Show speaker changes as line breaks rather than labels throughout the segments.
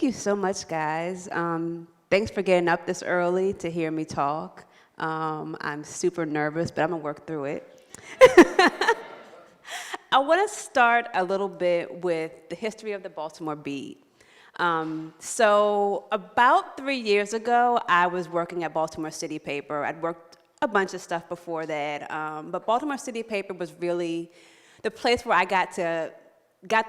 Thank you so much, guys. Thanks for getting up this early to hear me talk. I'm super nervous, but I'm gonna work through it. I want to start a little bit with the history of the Baltimore beat. So about 3 years ago, I was working at Baltimore City Paper. I'd worked a bunch of stuff before that, but Baltimore City Paper was really the place where I got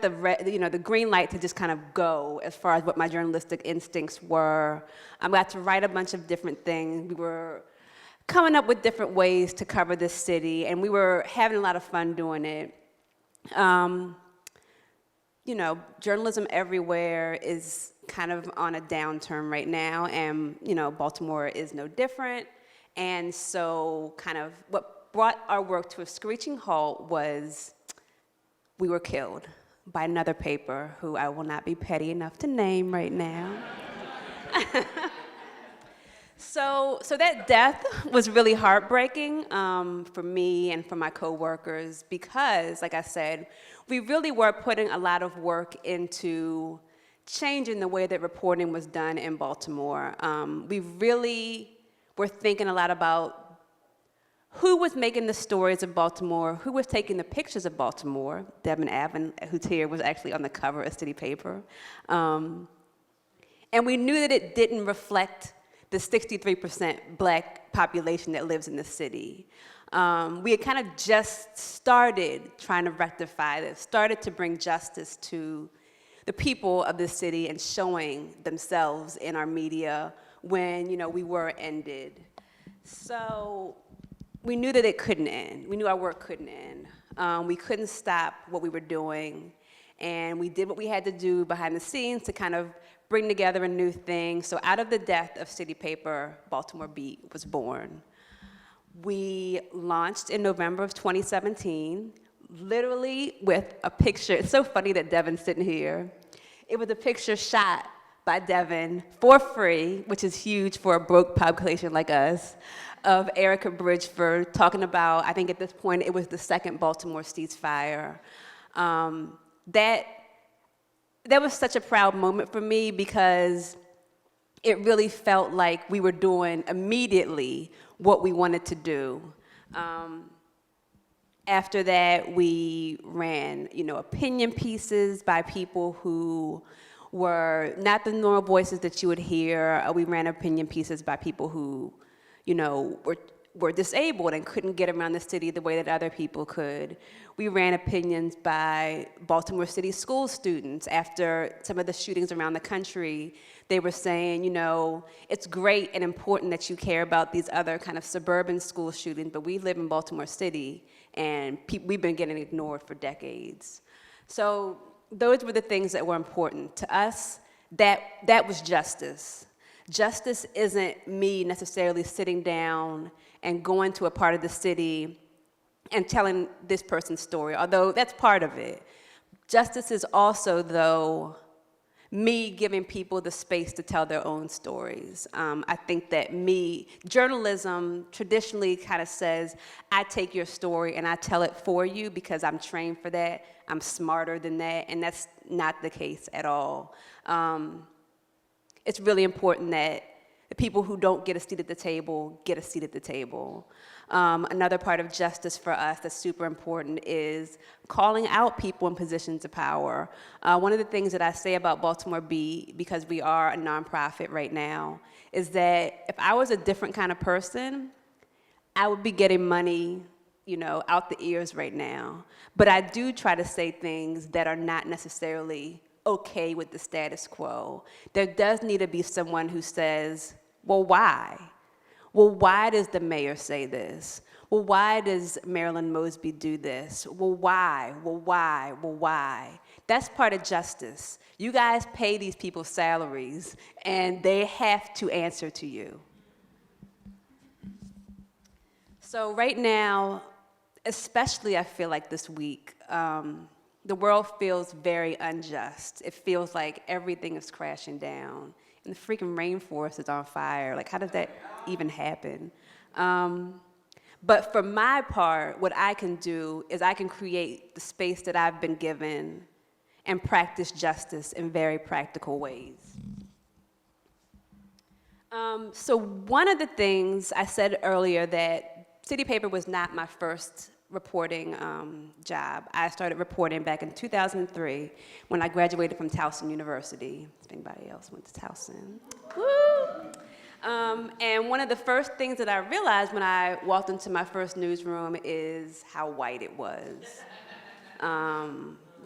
the green light to just kind of go as far as what my journalistic instincts were. I got to write a bunch of different things. We were coming up with different ways to cover this city, and we were having a lot of fun doing it. Journalism everywhere is kind of on a downturn right now, and Baltimore is no different. And so kind of what brought our work to a screeching halt was we were killed by another paper who I will not be petty enough to name right now. So that death was really heartbreaking for me and for my coworkers because, like I said, we really were putting a lot of work into changing the way that reporting was done in Baltimore. We really were thinking a lot about who was making the stories of Baltimore, who was taking the pictures of Baltimore. Devin Avon, who's here, was actually on the cover of City Paper. And we knew that it didn't reflect the 63% Black population that lives in the city. We had kind of just started trying to rectify this, started to bring justice to the people of this city and showing themselves in our media when we were ended. So we knew that it couldn't end. We knew our work couldn't end. We couldn't stop what we were doing, and we did what we had to do behind the scenes to kind of bring together a new thing. So out of the death of City Paper, Baltimore Beat was born. We launched in November of 2017, literally with a picture. It's so funny that Devin's sitting here. It was a picture shot by Devin for free, which is huge for a broke population like us, of Erica Bridgeford talking about, I think at this point, it was the second Baltimore ceasefire. That was such a proud moment for me because it really felt like we were doing immediately what we wanted to do. After that, we ran, opinion pieces by people who were not the normal voices that you would hear. We ran opinion pieces by people who, were disabled and couldn't get around the city the way that other people could. We ran opinions by Baltimore City school students after some of the shootings around the country. They were saying, it's great and important that you care about these other kind of suburban school shootings, but we live in Baltimore City, and we've been getting ignored for decades. So those were the things that were important to us. That was justice. Justice isn't me necessarily sitting down and going to a part of the city and telling this person's story, although that's part of it. Justice is also, though, me giving people the space to tell their own stories. I think that journalism traditionally kind of says, I take your story and I tell it for you because I'm trained for that, I'm smarter than that, and that's not the case at all. It's really important that the people who don't get a seat at the table get a seat at the table. Another part of justice for us that's super important is calling out people in positions of power. One of the things that I say about Baltimore Beat, because we are a nonprofit right now, is that if I was a different kind of person, I would be getting money, out the ears right now. But I do try to say things that are not necessarily okay with the status quo. There does need to be someone who says, well, why? Well, why does the mayor say this? Well, why does Marilyn Mosby do this? Well, why? Well, why? Well, why? That's part of justice. You guys pay these people salaries, and they have to answer to you. So right now, especially I feel like this week, the world feels very unjust. It feels like everything is crashing down. And the freaking rainforest is on fire. Like, how does that even happen? But for my part, what I can do is I can create the space that I've been given and practice justice in very practical ways. So one of the things I said earlier that city paper was not my first reporting job. I started reporting back in 2003 when I graduated from Towson University. If anybody else went to Towson. Woo! And one of the first things that I realized when I walked into my first newsroom is how white it was.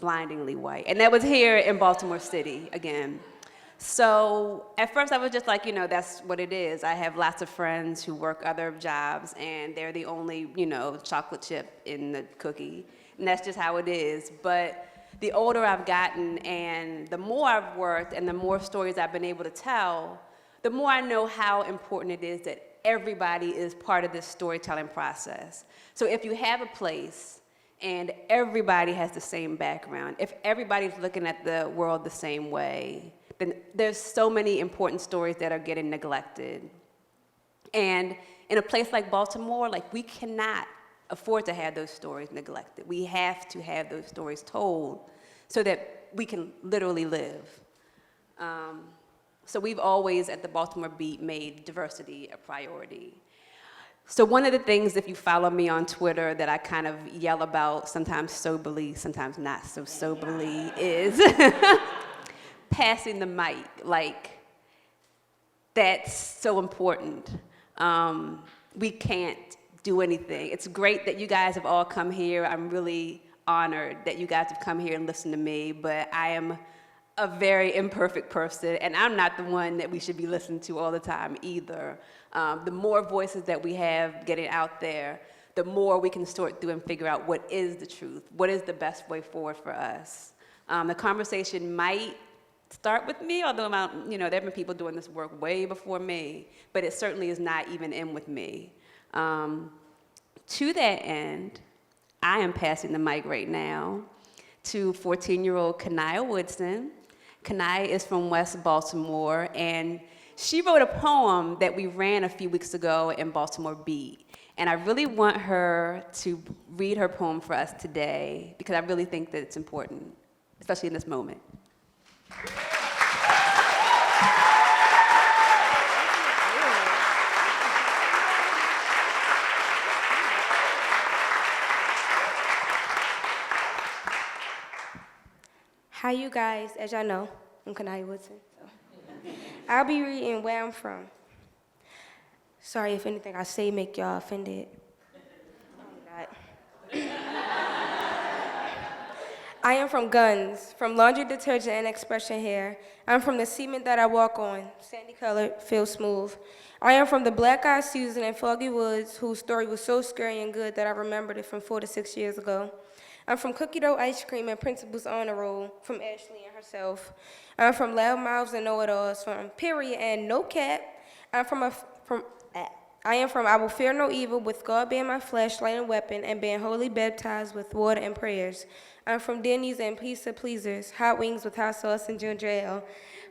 Blindingly white. And that was here in Baltimore City, again. So at first I was just like, that's what it is. I have lots of friends who work other jobs and they're the only, chocolate chip in the cookie. And that's just how it is. But the older I've gotten and the more I've worked and the more stories I've been able to tell, the more I know how important it is that everybody is part of this storytelling process. So if you have a place and everybody has the same background, if everybody's looking at the world the same way, then there's so many important stories that are getting neglected. And in a place like Baltimore, we cannot afford to have those stories neglected. We have to have those stories told so that we can literally live. So we've always, at the Baltimore Beat, made diversity a priority. So one of the things, if you follow me on Twitter, that I kind of yell about, sometimes soberly, sometimes not so soberly, is passing the mic. That's so important. We can't do anything. It's great that you guys have all come here. I'm really honored that you guys have come here and listened to me, but I am a very imperfect person, and I'm not the one that we should be listening to all the time either. The more voices that we have getting out there, the more we can sort through and figure out what is the truth, what is the best way forward for us. The conversation might start with me, although there have been people doing this work way before me, but it certainly is not even in with me. To that end, I am passing the mic right now to 14-year-old Kanaya Woodson. Kanaya is from West Baltimore, and she wrote a poem that we ran a few weeks ago in Baltimore Beat. And I really want her to read her poem for us today, because I really think that it's important, especially in this moment.
Hi, you guys. As y'all know, I'm Kanaya Woodson. I'll be reading where I'm from. Sorry if anything I say make y'all offended. I am from guns, from laundry detergent and expression hair. I'm from the cement that I walk on, sandy colored, feel smooth. I am from the black-eyed Susan and foggy woods, whose story was so scary and good that I remembered it from 4 to 6 years ago. I'm from cookie dough ice cream and principal's honor roll, from Ashley and herself. I'm from loud mouths and know-it-alls, from period and no cap. I am from I will fear no evil, with God being my flashlight and weapon, and being wholly baptized with water and prayers. I'm from Denny's and pizza pleasers, hot wings with hot sauce and ginger ale.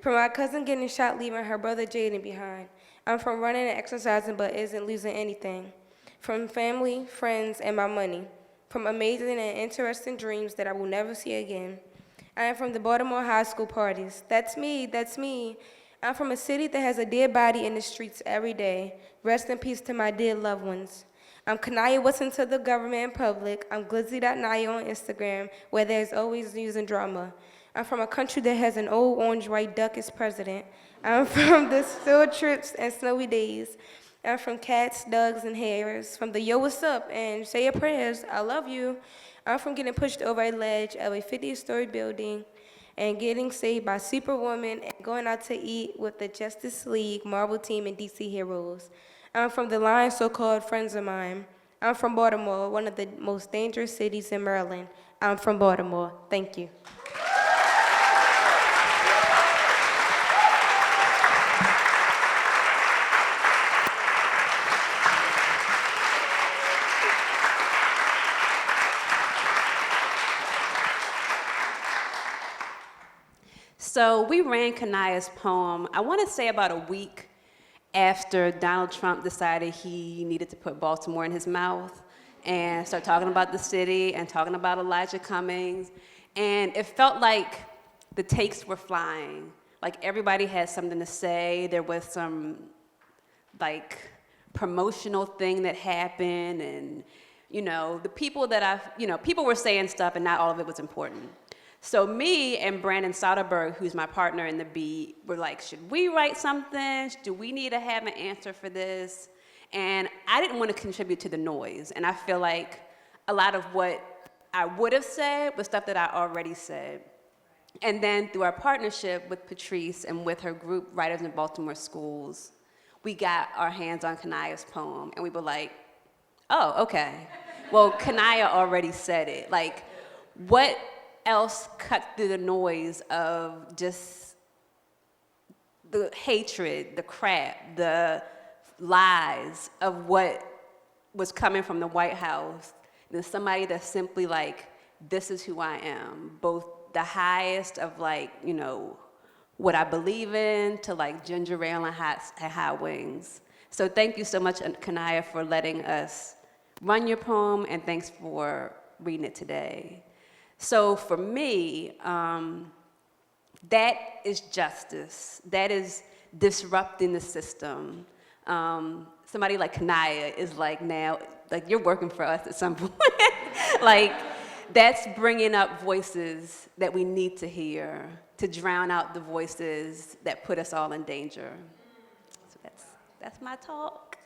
From my cousin getting shot, leaving her brother Jaden behind. I'm from running and exercising, but isn't losing anything. From family, friends, and my money. From amazing and interesting dreams that I will never see again. I am from the Baltimore high school parties. That's me, that's me. I'm from a city that has a dead body in the streets every day. Rest in peace to my dear loved ones. I'm Kanaya Woodson to the government and public. I'm glizzy.naya on Instagram, where there's always news and drama. I'm from a country that has an old orange-white duck as president. I'm from the field trips and snowy days. I'm from cats, dogs, and hares. From the yo, what's up, and say your prayers, I love you. I'm from getting pushed over a ledge of a 50-story building and getting saved by Superwoman and going out to eat with the Justice League, Marvel team, and DC heroes. I'm from the line so-called friends of mine. I'm from Baltimore, one of the most dangerous cities in Maryland. I'm from Baltimore. Thank you.
So we ran Kanaya's poem, I want to say about a week after Donald Trump decided he needed to put Baltimore in his mouth and start talking about the city and talking about Elijah Cummings. And it felt like the takes were flying. Like everybody had something to say. There was some like promotional thing that happened, and the people that people were saying stuff and not all of it was important. So me and Brandon Soderberg, who's my partner in the beat, were like, should we write something? Do we need to have an answer for this? And I didn't want to contribute to the noise. And I feel like a lot of what I would have said was stuff that I already said. And then through our partnership with Patrice and with her group, Writers in Baltimore Schools, we got our hands on Kanaya's poem. And we were like, oh, okay. Well, Kanaya already said it. Like, what else cut through the noise of just the hatred, the crap, the lies of what was coming from the White House than somebody that's simply like, this is who I am, both the highest of like, what I believe in to like ginger ale and high wings. So thank you so much, Kanaya, for letting us run your poem, and thanks for reading it today. So for me, that is justice. That is disrupting the system. Somebody like Kanaya is like now, like you're working for us at some point. Like that's bringing up voices that we need to hear to drown out the voices that put us all in danger. So that's my talk.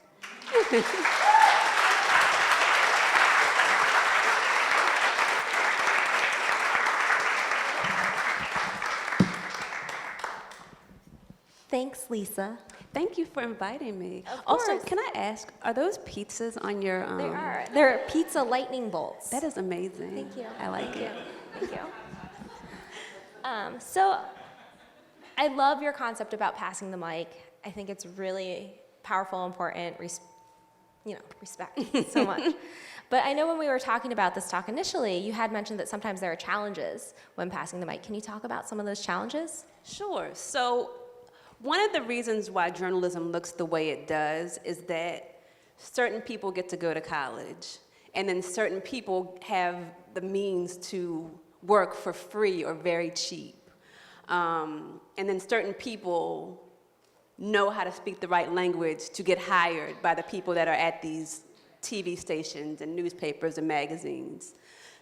Thanks, Lisa.
Thank you for inviting me.
Of
Also,
course.
can I ask, are those pizzas on your?
They are. They're pizza lightning bolts.
That is amazing.
Thank you.
I like it.
Thank you. So, I love your concept about passing the mic. I think it's really powerful, important. Respect so much. But I know when we were talking about this talk initially, you had mentioned that sometimes there are challenges when passing the mic. Can you talk about some of those challenges?
Sure. So, one of the reasons why journalism looks the way it does is that certain people get to go to college, and then certain people have the means to work for free or very cheap. And then certain people know how to speak the right language to get hired by the people that are at these TV stations and newspapers and magazines.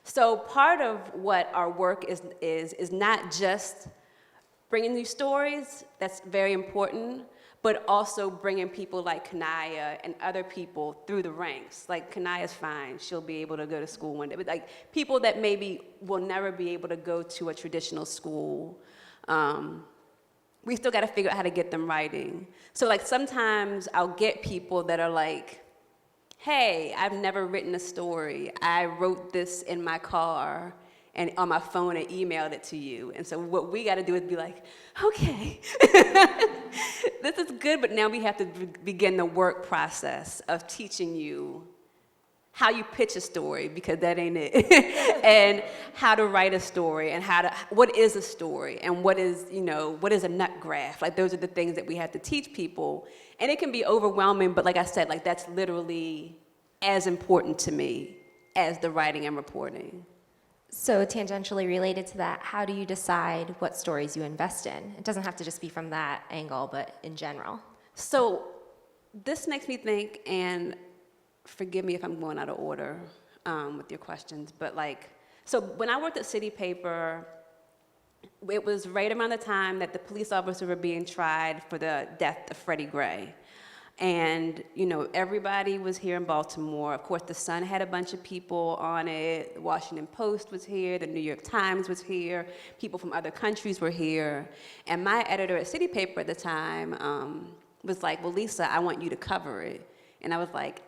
So part of what our work is not just bringing these stories, that's very important, but also bringing people like Kanaya and other people through the ranks. Like Kanaya's fine, she'll be able to go to school one day. But like people that maybe will never be able to go to a traditional school, we still gotta figure out how to get them writing. So like sometimes I'll get people that are like, hey, I've never written a story. I wrote this in my car and on my phone and emailed it to you. And so what we gotta do is be like, okay, this is good, but now we have to begin the work process of teaching you how you pitch a story, because that ain't it, and how to write a story, and what is a story, and what is a nut graph. Like those are the things that we have to teach people. And it can be overwhelming, but like I said, like that's literally as important to me as the writing and reporting.
So tangentially related to that, how do you decide what stories you invest in? It doesn't have to just be from that angle, but in general.
So this makes me think, and forgive me if I'm going out of order with your questions, but so when I worked at City Paper, it was right around the time that the police officers were being tried for the death of Freddie Gray. And, everybody was here in Baltimore. Of course, the Sun had a bunch of people on it. The Washington Post was here. The New York Times was here. People from other countries were here. And my editor at City Paper at the time was like, well, Lisa, I want you to cover it. And I was like,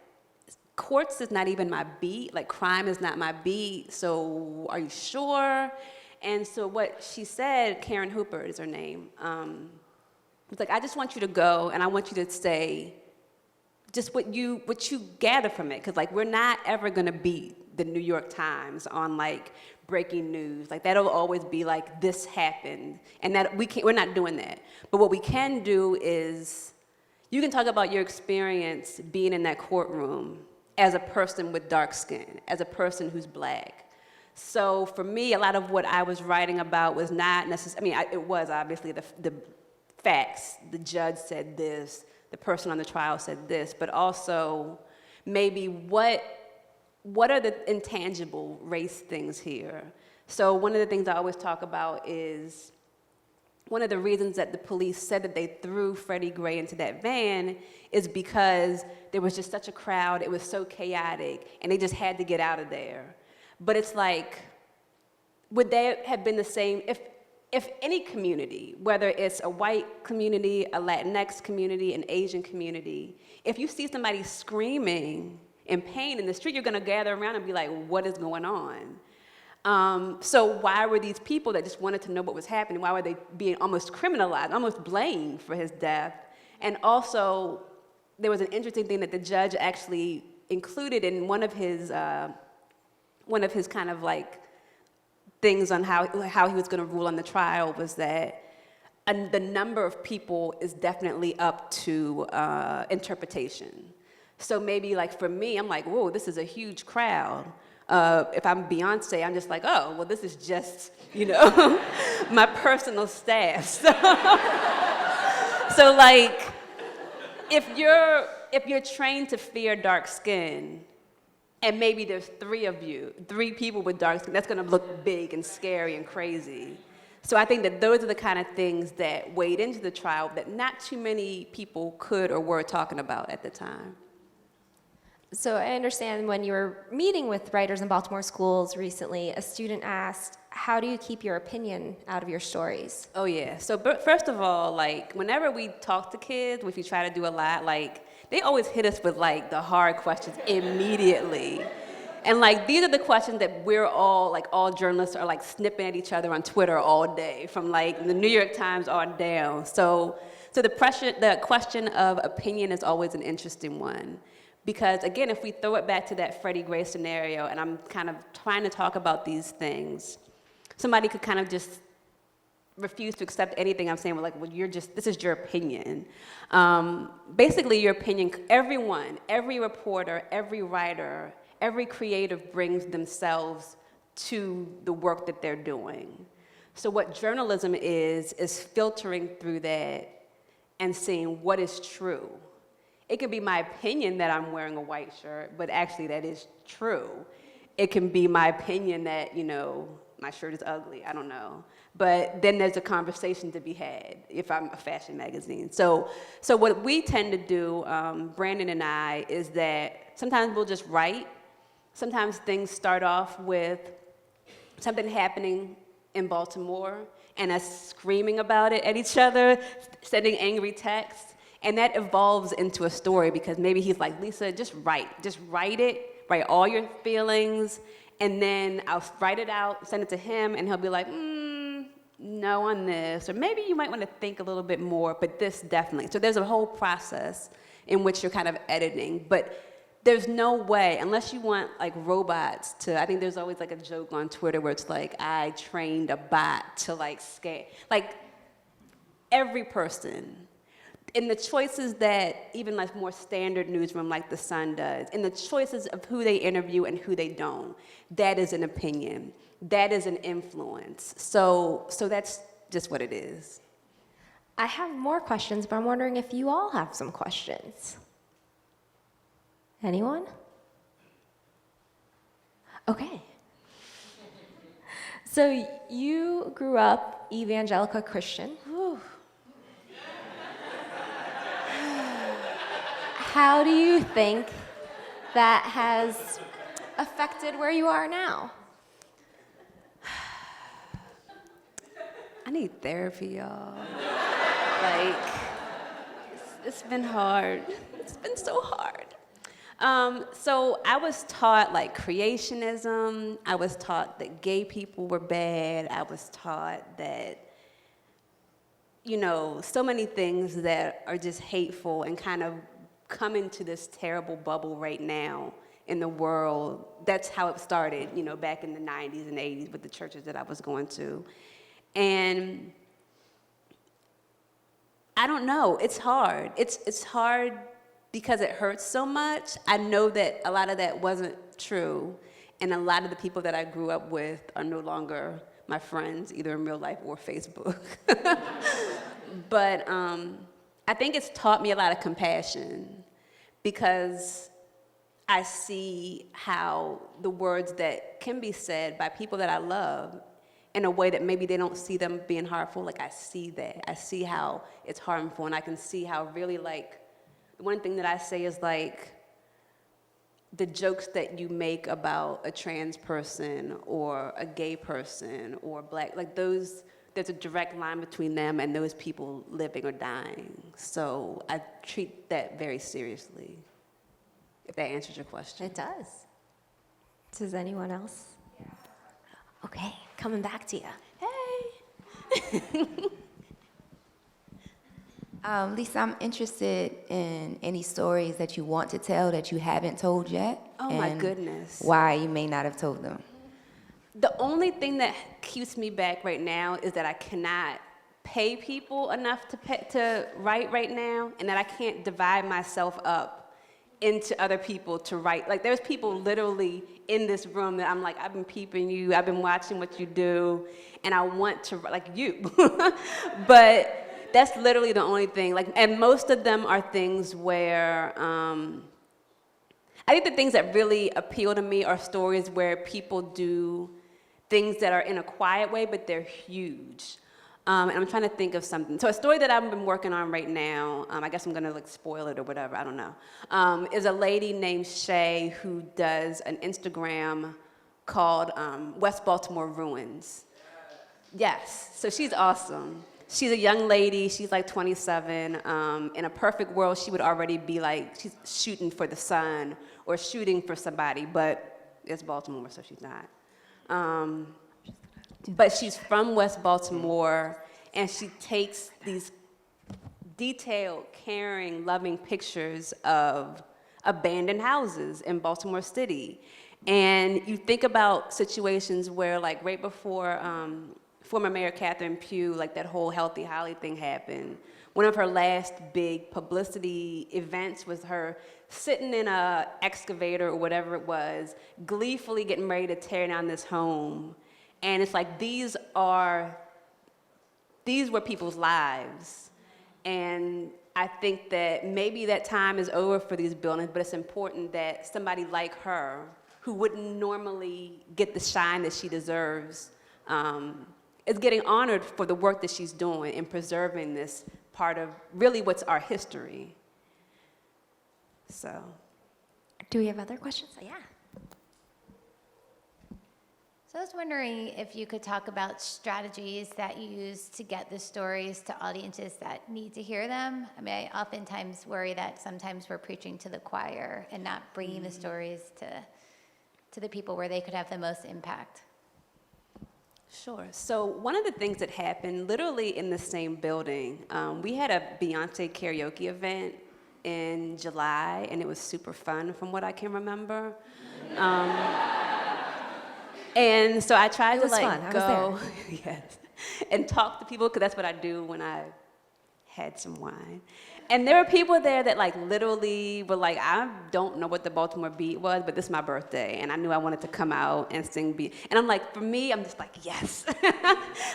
courts is not even my beat. Like, crime is not my beat. So are you sure? And so what she said, Karen Hooper is her name, was like, I just want you to go, and I want you to say just what you gather from it, because we're not ever gonna beat the New York Times on breaking news. That'll always be this happened, and that we're not doing that. But what we can do is, you can talk about your experience being in that courtroom as a person with dark skin, as a person who's Black. So for me, a lot of what I was writing about was not necessarily, it was obviously the facts. The judge said this, the person on the trial said this, but also maybe what are the intangible race things here? So one of the things I always talk about is one of the reasons that the police said that they threw Freddie Gray into that van is because there was just such a crowd, it was so chaotic, and they just had to get out of there. But it's like, would they have been the same if any community, whether it's a white community, a Latinx community, an Asian community, if you see somebody screaming in pain in the street, you're gonna gather around and be like, what is going on? So why were these people that just wanted to know what was happening, why were they being almost criminalized, almost blamed for his death? And also, there was an interesting thing that the judge actually included in one of his kind of like things on how he was gonna rule on the trial was that the number of people is definitely up to interpretation. So maybe like for me, I'm like, whoa, this is a huge crowd. If I'm Beyonce, I'm just like, oh, well, this is just, my personal staff. So like, if you're trained to fear dark skin, and maybe there's three people with dark skin, that's gonna look big and scary and crazy. So I think that those are the kind of things that weighed into the trial that not too many people could or were talking about at the time.
So I understand when you were meeting with writers in Baltimore schools recently, a student asked, how do you keep your opinion out of your stories?
Oh yeah, so first of all, like whenever we talk to kids, which we try to do a lot, like they always hit us with like the hard questions immediately. And like these are the questions that we're all, like all journalists are like snipping at each other on Twitter all day, from like the New York Times on down. So the question of opinion is always an interesting one. Because again, if we throw it back to that Freddie Gray scenario, and I'm kind of trying to talk about these things, somebody could kind of just refuse to accept anything I'm saying. We're like, well, this is your opinion. Basically, your opinion, everyone, every reporter, every writer, every creative brings themselves to the work that they're doing. So what journalism is filtering through that and seeing what is true. It could be my opinion that I'm wearing a white shirt, but actually that is true. It can be my opinion that, my shirt is ugly, I don't know. But then there's a conversation to be had if I'm a fashion magazine. So what we tend to do, Brandon and I, is that sometimes we'll just write. Sometimes things start off with something happening in Baltimore and us screaming about it at each other, sending angry texts. And that evolves into a story because maybe he's like, Lisa, just write it, write all your feelings, and then I'll write it out, send it to him, and he'll be like, no on this, or maybe you might want to think a little bit more, but this definitely. So there's a whole process in which you're kind of editing, but there's no way, unless you want like robots to, I think there's always like a joke on Twitter where it's like, I trained a bot to like scan, like every person, in the choices that even like more standard newsroom like The Sun does, in the choices of who they interview and who they don't, that is an opinion. That is an influence. So that's just what it is.
I have more questions, but I'm wondering if you all have some questions. Anyone? Okay. So you grew up evangelical Christian.
Whew.
How do you think that has affected where you are now?
I need therapy, y'all. Like, it's been hard. It's been so hard. So I was taught like creationism. I was taught that gay people were bad. I was taught that, so many things that are just hateful and kind of come into this terrible bubble right now in the world. That's how it started, back in the 90s and 80s with the churches that I was going to. And I don't know, it's hard. It's hard because it hurts so much. I know that a lot of that wasn't true, and a lot of the people that I grew up with are no longer my friends, either in real life or Facebook. But I think it's taught me a lot of compassion because I see how the words that can be said by people that I love in a way that maybe they don't see them being harmful, like I see that. I see how it's harmful, and I can see how really, like, one thing that I say is, like, the jokes that you make about a trans person or a gay person or black, like those, there's a direct line between them and those people living or dying. So I treat that very seriously, if that answers your question.
It does. Does anyone else? Yeah. Okay, coming back to you.
Hey.
Lisa, I'm interested in any stories that you want to tell that you haven't told yet.
Oh my goodness.
Why you may not have told them.
The only thing that keeps me back right now is that I cannot pay people enough to write right now, and that I can't divide myself up into other people to write. Like, there's people literally in this room that I'm like, I've been peeping you, I've been watching what you do, and I want to, like you. But that's literally the only thing. Like, and most of them are things where, I think the things that really appeal to me are stories where people do things that are in a quiet way, but they're huge. And I'm trying to think of something. So a story that I've been working on right now, I guess I'm gonna like spoil it or whatever, I don't know, is a lady named Shay who does an Instagram called West Baltimore Ruins. Yes, so she's awesome. She's a young lady, she's like 27. In a perfect world, she would already be like, she's shooting for the sun or shooting for somebody, but it's Baltimore, so she's not. But she's from West Baltimore, and she takes these detailed, caring, loving pictures of abandoned houses in Baltimore City. And you think about situations where, like, right before former Mayor Catherine Pugh, like that whole Healthy Holly thing happened, one of her last big publicity events was her sitting in a excavator or whatever it was, gleefully getting ready to tear down this home. And it's like, these were people's lives. And I think that maybe that time is over for these buildings, but it's important that somebody like her, who wouldn't normally get the shine that she deserves, is getting honored for the work that she's doing in preserving this part of really what's our history. So.
Do we have other questions? Yeah.
So I was wondering if you could talk about strategies that you use to get the stories to audiences that need to hear them. I mean, I oftentimes worry that sometimes we're preaching to the choir and not bringing the stories to the people where they could have the most impact.
Sure. So one of the things that happened literally in the same building, we had a Beyonce karaoke event in July, and it was super fun from what I can remember. And so I tried to like go, yes, and talk to people, because that's what I do when I had some wine. And there were people there that like literally were like, I don't know what the Baltimore beat was, but this is my birthday, and I knew I wanted to come out and sing beat. And I'm like, for me, I'm just like, yes.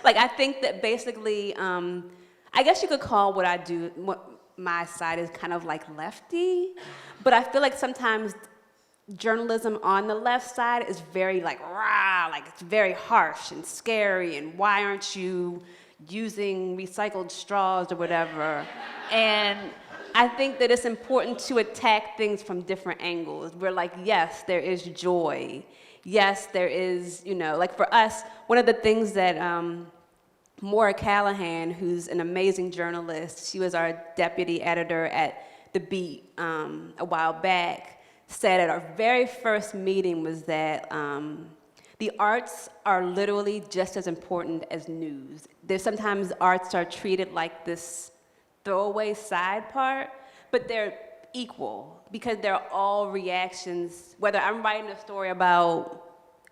Like, I think that basically, I guess you could call what I do, what my side is kind of like lefty, but I feel like sometimes journalism on the left side is very like rah, like it's very harsh and scary, and why aren't you using recycled straws or whatever. And I think that it's important to attack things from different angles. We're like, yes, there is joy. Yes, there is, you know, like for us, one of the things that Maura Callahan, who's an amazing journalist, she was our deputy editor at The Beat a while back, said at our very first meeting was that the arts are literally just as important as news. There's sometimes arts are treated like this throwaway side part, but they're equal because they're all reactions, whether I'm writing a story about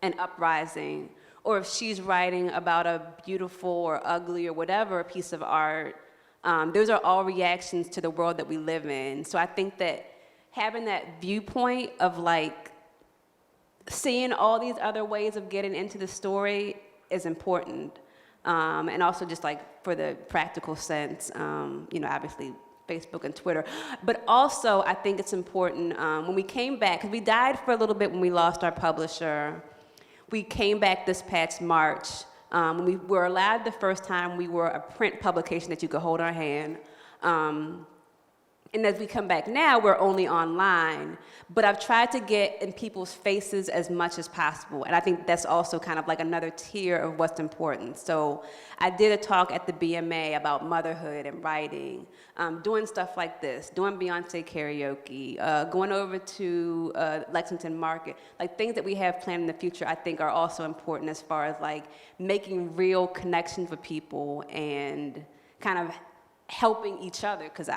an uprising, or if she's writing about a beautiful or ugly or whatever piece of art, those are all reactions to the world that we live in. So I think that having that viewpoint of like seeing all these other ways of getting into the story is important. And also just like for the practical sense, you know, obviously Facebook and Twitter. But also, I think it's important when we came back, because we died for a little bit when we lost our publisher. We came back this past March. When we were allowed the first time, we were a print publication that you could hold in our hand. And as we come back now, we're only online. But I've tried to get in people's faces as much as possible. And I think that's also kind of like another tier of what's important. So I did a talk at the BMA about motherhood and writing, doing stuff like this, doing Beyonce karaoke, going over to Lexington Market. Like things that we have planned in the future, I think are also important as far as like making real connections with people and kind of helping each other. Because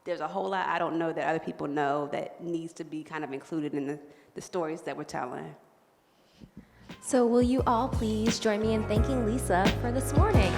there's a whole lot I don't know that other people know that needs to be kind of included in the stories that we're telling.
So will you all please join me in thanking Lisa for this morning?